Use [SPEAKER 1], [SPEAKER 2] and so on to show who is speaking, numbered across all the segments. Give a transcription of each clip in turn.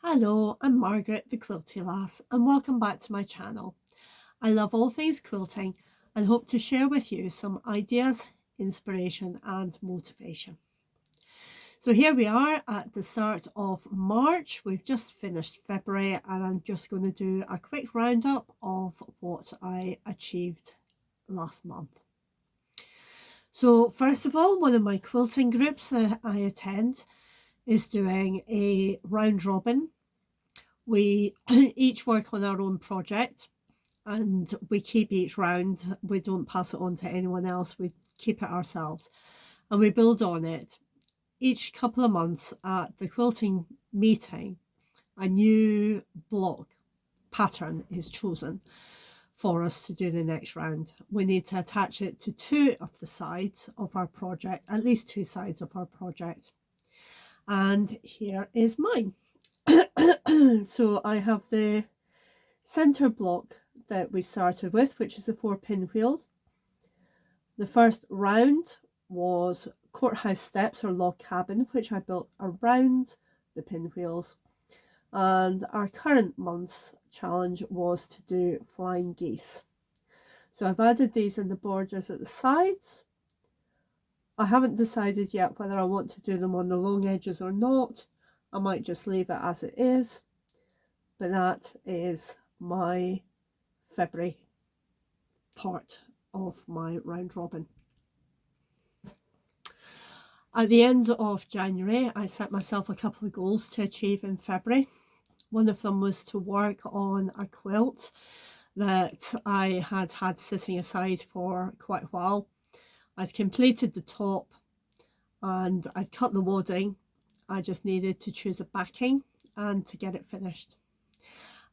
[SPEAKER 1] Hello, I'm Margaret the Quilty Lass and welcome back to my channel. I love all things quilting and hope to share with you some ideas, inspiration and motivation. So here we are at the start of March. We've just finished February and I'm just going to do a quick roundup of what I achieved last month. So first of all, one of my quilting groups that I attend is doing a round robin. We each work on our own project and we keep each round. We don't pass it on to anyone else. We keep it ourselves and we build on it. Each couple of months at the quilting meeting, a new block pattern is chosen for us to do the next round. We need to attach it to two of the sides of our project, at least two sides of our project. And here is mine. So I have the center block that we started with, which is the 4 pinwheels. The first round was courthouse steps or log cabin, which I built around the pinwheels. And our current month's challenge was to do flying geese. So I've added these in the borders at the sides. I haven't decided yet whether I want to do them on the long edges or not. I might just leave it as it is. But that is my February part of my round robin. At the end of January, I set myself a couple of goals to achieve in February. One of them was to work on a quilt that I had sitting aside for quite a while. I'd completed the top and I'd cut the wadding. I just needed to choose a backing and to get it finished.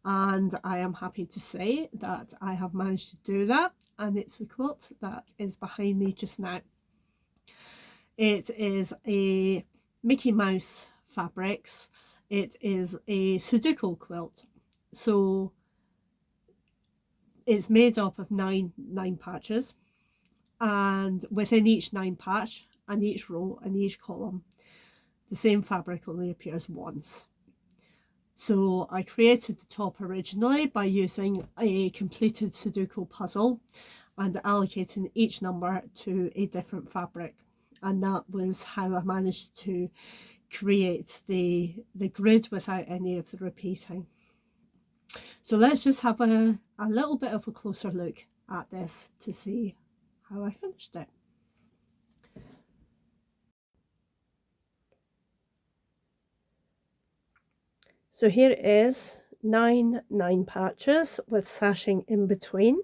[SPEAKER 1] And I am happy to say that I have managed to do that, and it's the quilt that is behind me just now. It is a Mickey Mouse fabrics. It is a Sudoku quilt, so it's made up of nine patches, and within each 9 patch and each row and each column, the same fabric only appears once. So I created the top originally by using a completed Sudoku puzzle and allocating each number to a different fabric. And that was how I managed to create the grid without any of the repeating. So let's just have a little bit of a closer look at this to see how I finished it. So here is 9 patches with sashing in between.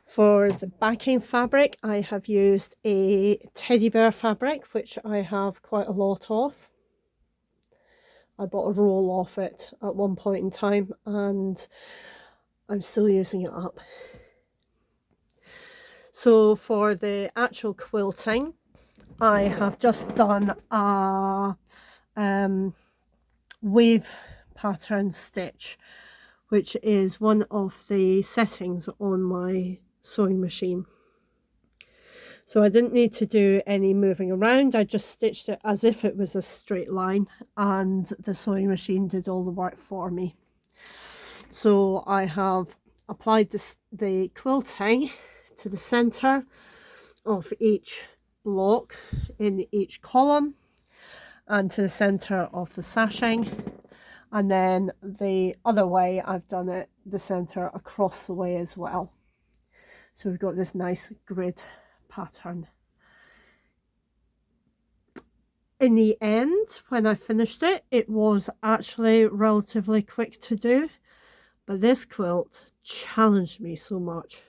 [SPEAKER 1] For the backing fabric, I have used a teddy bear fabric, which I have quite a lot of. I bought a roll of it at one point in time and I'm still using it up. So for the actual quilting, I have just done a wave pattern stitch, which is one of the settings on my sewing machine. So I didn't need to do any moving around. I just stitched it as if it was a straight line and the sewing machine did all the work for me. So I have applied the quilting to the center of each block in each column and to the center of the sashing, and then the other way I've done it the center across the way as well. So we've got this nice grid pattern. In the end, when I finished it, it was actually relatively quick to do, but this quilt challenged me so much.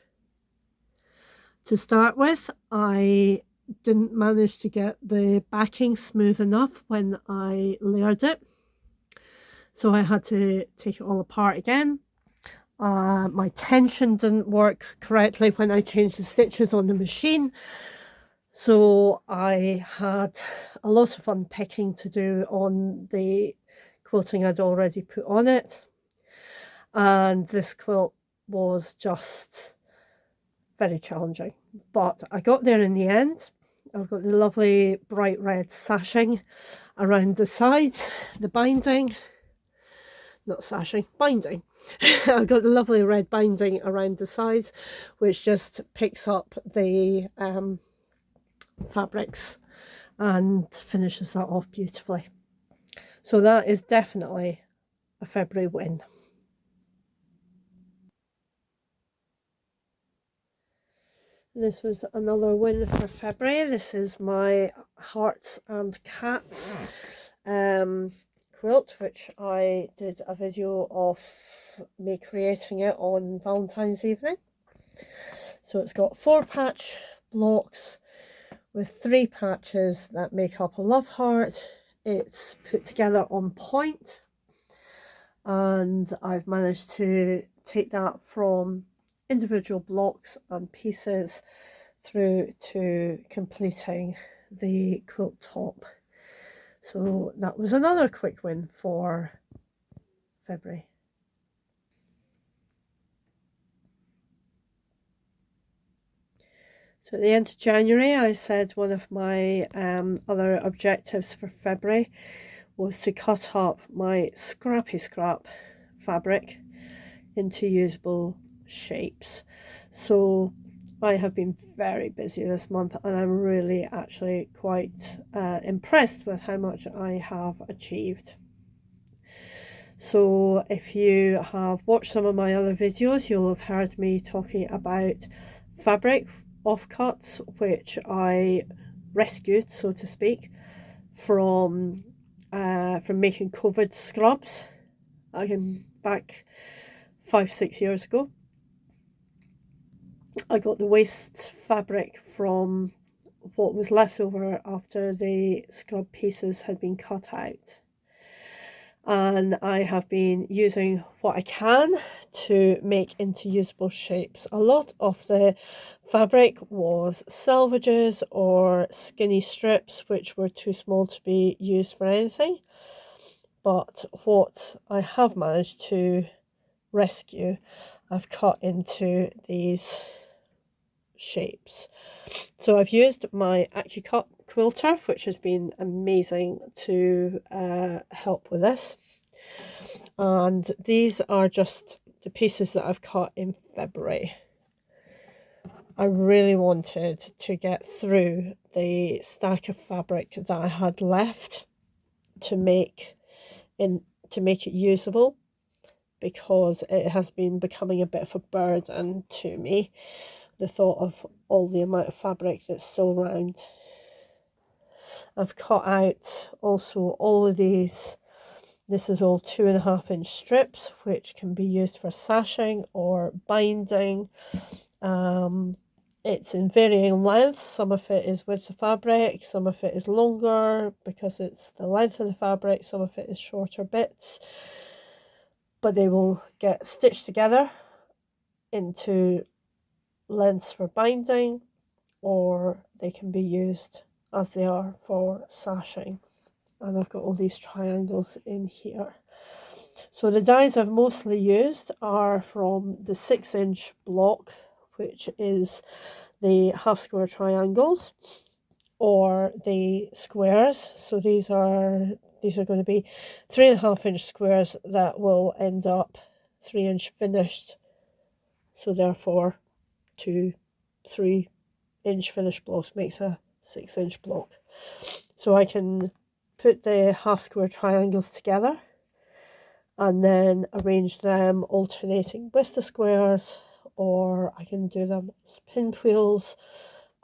[SPEAKER 1] To start with, I didn't manage to get the backing smooth enough when I layered it, so I had to take it all apart again. My tension didn't work correctly when I changed the stitches on the machine, so I had a lot of unpicking to do on the quilting I'd already put on it, and this quilt was just very challenging, but I got there in the end. I've got the lovely bright red sashing around the sides, the binding, not sashing, binding. I've got the lovely red binding around the sides, which just picks up the fabrics and finishes that off beautifully. So that is definitely a February win. This was another win for February. This is my Hearts and Cats quilt, which I did a video of me creating it on Valentine's evening. So it's got 4 patch blocks with 3 patches that make up a love heart. It's put together on point, and I've managed to take that from individual blocks and pieces through to completing the quilt top. So that was another quick win for February. So at the end of January, I said one of my other objectives for February was to cut up my scrappy scrap fabric into usable shapes. So I have been very busy this month, and I'm really actually quite impressed with how much I have achieved. So if you have watched some of my other videos, you'll have heard me talking about fabric offcuts, which I rescued, so to speak, from making COVID scrubs back 5-6 years ago. I got the waste fabric from what was left over after the scrub pieces had been cut out, and I have been using what I can to make into usable shapes. A lot of the fabric was salvages or skinny strips which were too small to be used for anything, but what I have managed to rescue I've cut into these shapes. So I've used my AccuCut quilter, which has been amazing to help with this, and these are just the pieces that I've cut in February. I really wanted to get through the stack of fabric that I had left to make it usable, because it has been becoming a bit of a burden to me, the thought of all the amount of fabric that's still around. I've cut out also all of these. This is all 2.5-inch strips, which can be used for sashing or binding. It's in varying lengths. Some of it is with the fabric, some of it is longer because it's the length of the fabric, some of it is shorter bits, but they will get stitched together into lengths for binding, or they can be used as they are for sashing. And I've got all these triangles in here. So the dies I've mostly used are from the 6-inch block, which is the half square triangles, or the squares. So these are going to be 3.5-inch squares that will end up 3-inch finished. So therefore 2-3-inch finished blocks makes a 6-inch block. So I can put the half square triangles together and then arrange them alternating with the squares, or I can do them as pinwheels.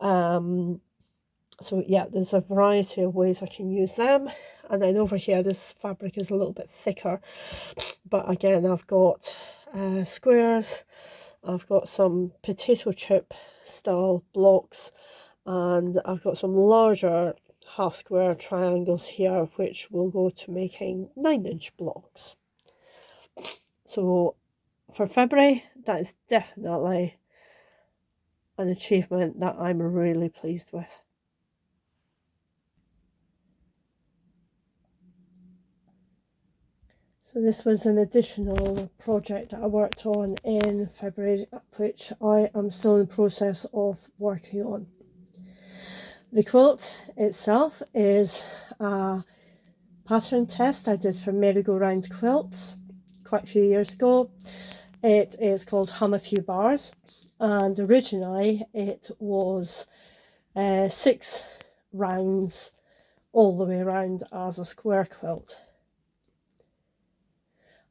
[SPEAKER 1] So yeah, there's a variety of ways I can use them. And then over here, this fabric is a little bit thicker, but again, I've got squares, I've got some potato chip style blocks, and I've got some larger half square triangles here, which will go to making 9-inch blocks. So for February, that is definitely an achievement that I'm really pleased with. So this was an additional project that I worked on in February, which I am still in the process of working on. The quilt itself is a pattern test I did for Merry-Go-Round Quilts quite a few years ago. It is called Hum a Few Bars, and originally it was 6 rounds all the way around as a square quilt.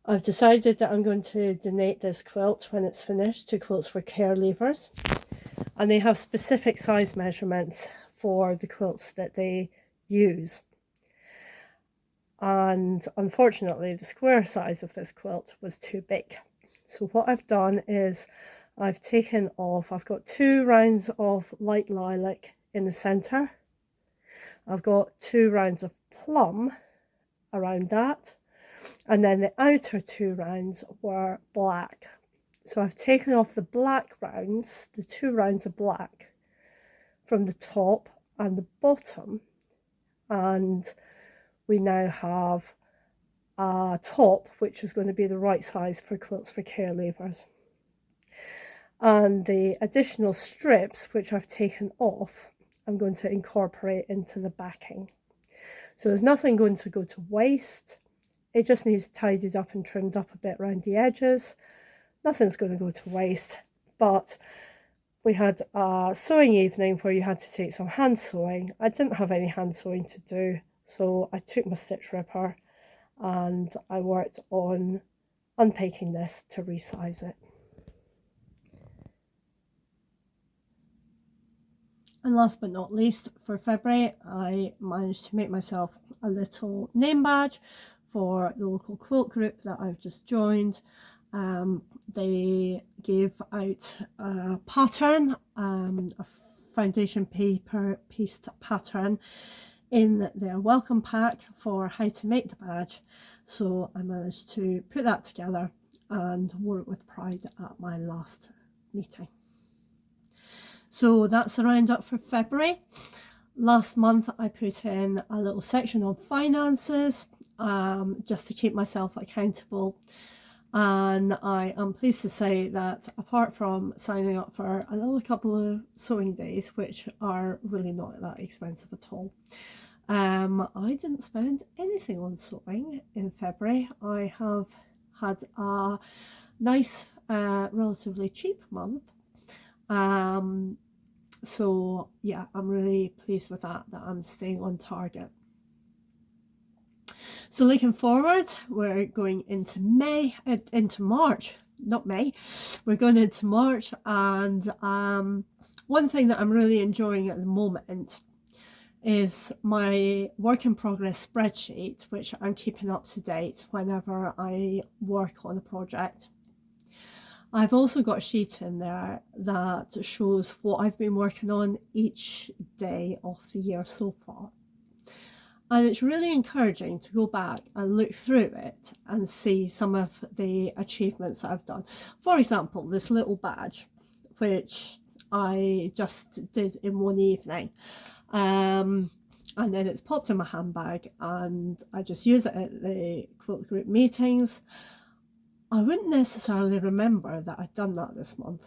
[SPEAKER 1] I've decided that I'm going to donate this quilt when it's finished to Quilts for Care Leavers, and they have specific size measurements for the quilts that they use. And unfortunately the square size of this quilt was too big. So what I've done is I've got 2 rounds of light lilac in the centre. I've got 2 rounds of plum around that, and then the outer 2 rounds were black. So I've taken off the black rounds, the 2 rounds of black from the top and the bottom, and we now have a top which is going to be the right size for Quilts for Care Leavers. And the additional strips which I've taken off, I'm going to incorporate into the backing. So there's nothing going to go to waste. It just needs tidied up and trimmed up a bit around the edges. Nothing's going to go to waste, but we had a sewing evening where you had to take some hand sewing. I didn't have any hand sewing to do, so I took my stitch ripper and I worked on unpicking this to resize it. And last but not least, for February, I managed to make myself a little name badge for the local quilt group that I've just joined. They gave out a pattern, a foundation paper pieced pattern in their welcome pack for how to make the badge. So I managed to put that together and wore it with pride at my last meeting. So that's the roundup for February. Last month I put in a little section on finances, just to keep myself accountable. And I am pleased to say that apart from signing up for another couple of sewing days, which are really not that expensive at all, I didn't spend anything on sewing in February. I have had a nice, relatively cheap month. So yeah, I'm really pleased with that I'm staying on target. So looking forward, we're going into March, not May, we're going into March, and one thing that I'm really enjoying at the moment is my work in progress spreadsheet, which I'm keeping up to date whenever I work on a project. I've also got a sheet in there that shows what I've been working on each day of the year so far. And it's really encouraging to go back and look through it and see some of the achievements that I've done. For example, this little badge, which I just did in one evening. And then it's popped in my handbag and I just use it at the quilt group meetings. I wouldn't necessarily remember that I'd done that this month.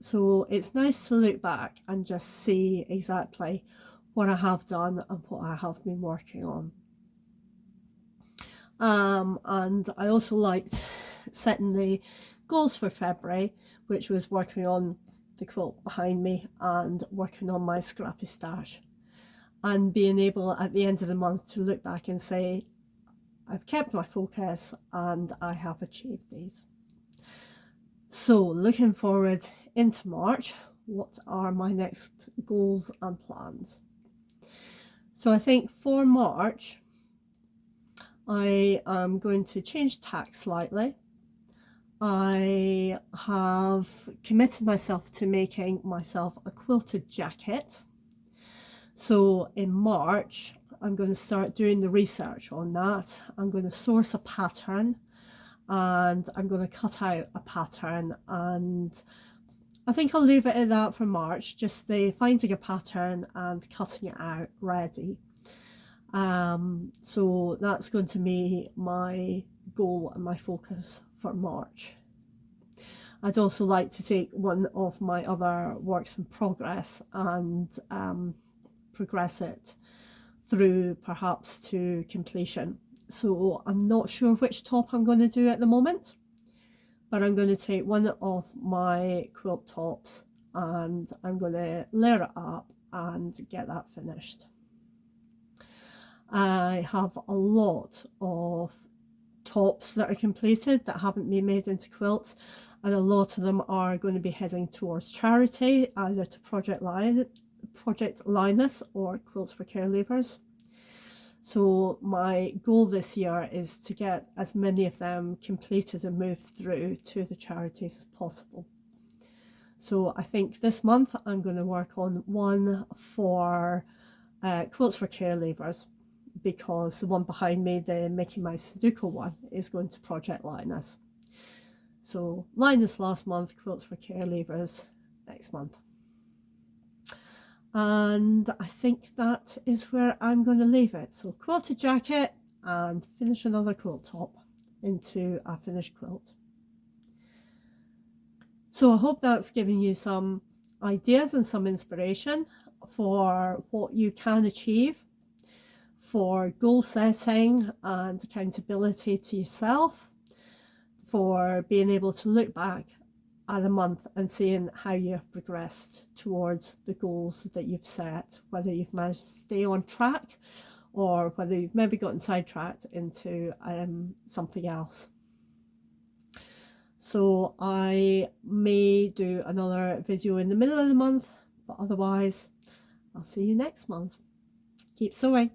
[SPEAKER 1] So it's nice to look back and just see exactly what I have done and what I have been working on. And I also liked setting the goals for February, which was working on the quilt behind me and working on my scrappy stash, and being able at the end of the month to look back and say, I've kept my focus and I have achieved these. So looking forward into March, what are my next goals and plans? So I think for March, I am going to change tack slightly. I have committed myself to making myself a quilted jacket. So in March, I'm going to start doing the research on that. I'm going to source a pattern and I'm going to cut out a pattern, and I think I'll leave it at that for March, just the finding a pattern and cutting it out ready. So that's going to be my goal and my focus for March. I'd also like to take one of my other works in progress and progress it through perhaps to completion. So I'm not sure which top I'm going to do at the moment, but I'm going to take one of my quilt tops and I'm going to layer it up and get that finished. I have a lot of tops that are completed that haven't been made into quilts, and a lot of them are going to be heading towards charity, either to Project Linus or Quilts for Care Leavers. So my goal this year is to get as many of them completed and moved through to the charities as possible. So I think this month I'm going to work on one for Quilts for Care Leavers, because the one behind me, the Mickey Mouse Sudoku one, is going to Project Linus. So Linus last month, Quilts for Care Leavers next month. And I think that is where I'm going to leave it. So quilted jacket and finish another quilt top into a finished quilt. So I hope that's giving you some ideas and some inspiration for what you can achieve, for goal setting and accountability to yourself, for being able to look back at a month and seeing how you have progressed towards the goals that you've set, whether you've managed to stay on track or whether you've maybe gotten sidetracked into something else. So I may do another video in the middle of the month, but otherwise I'll see you next month. Keep sewing.